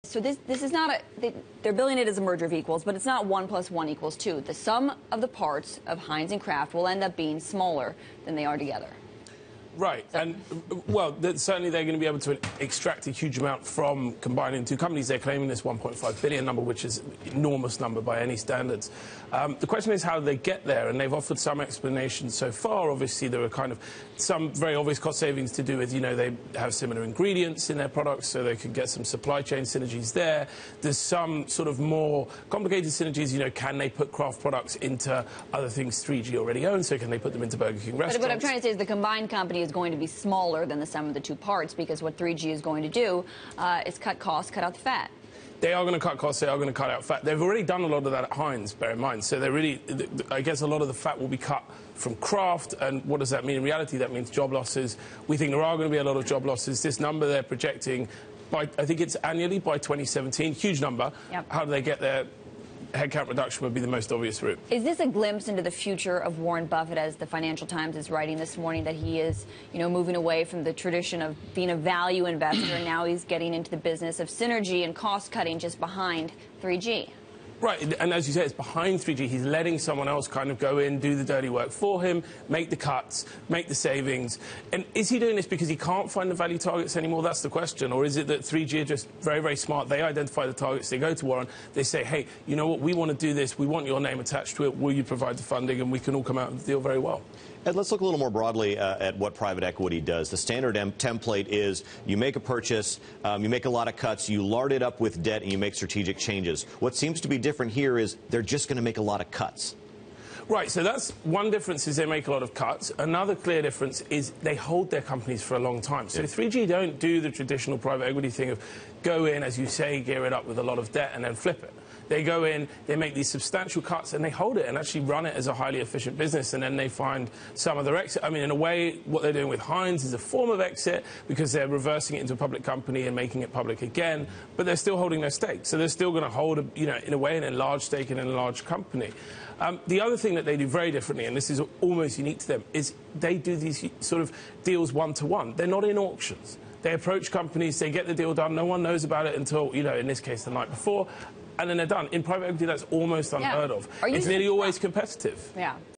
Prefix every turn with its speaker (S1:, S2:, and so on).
S1: So this is not they're billing it as a merger of equals, but it's not 1 + 1 = 2. The sum of the parts of Heinz and Kraft will end up being smaller than they are together.
S2: Right, and, well, certainly they're going to be able to extract a huge amount from combining two companies. They're claiming this $1.5 billion number, which is an enormous number by any standards. The question is how they get there, and they've offered some explanations so far. Obviously, there are kind of some very obvious cost savings to do with, they have similar ingredients in their products, so they could get some supply chain synergies there. There's some sort of more complicated synergies, can they put Kraft products into other things 3G already owns, so can they put them into Burger King restaurants?
S1: But what I'm trying to say is the combined company is going to be smaller than the sum of the two parts, because what 3G is going to do is cut costs, cut out the fat.
S2: They are going to cut costs, they are going to cut out fat. They've already done a lot of that at Heinz, bear in mind. So I guess a lot of the fat will be cut from Kraft. And what does that mean? In reality, that means job losses. We think there are going to be a lot of job losses. This number they're projecting, I think it's annually by 2017, huge number. Yep. How do they get there? Headcount reduction would be the most obvious route.
S1: Is this a glimpse into the future of Warren Buffett, as the Financial Times is writing this morning, that he is, moving away from the tradition of being a value investor, and now he's getting into the business of synergy and cost cutting just behind 3G?
S2: Right, and as you say, it's behind 3G. He's letting someone else kind of go in, do the dirty work for him, make the cuts, make the savings. And is he doing this because he can't find the value targets anymore? That's the question. Or is it that 3G are just very, very smart? They identify the targets, they go to Warren, they say, hey, you know what, we want to do this, we want your name attached to it, will you provide the funding? And we can all come out of the deal very well.
S3: Ed, let's look a little more broadly at what private equity does. The standard template is you make a purchase, you make a lot of cuts, you lard it up with debt, and you make strategic changes. What seems to be different here is they're just going to make a lot of cuts.
S2: Right, so that's one difference, is they make a lot of cuts. Another clear difference is they hold their companies for a long time. So 3G don't do the traditional private equity thing of go in, as you say, gear it up with a lot of debt and then flip it. They go in, they make these substantial cuts, and they hold it and actually run it as a highly efficient business, and then they find some other exit. I mean, in a way, what they're doing with Heinz is a form of exit, because they're reversing it into a public company and making it public again, but they're still holding their stake. So they're still going to hold, in a way, an enlarged stake in a large company. The other thing that they do very differently, and this is almost unique to them, is they do these sort of deals one-to-one. They're not in auctions. They approach companies, they get the deal done, no one knows about it until, in this case, the night before, and then they're done. In private equity, that's almost unheard of. It's nearly always competitive.
S1: Yeah.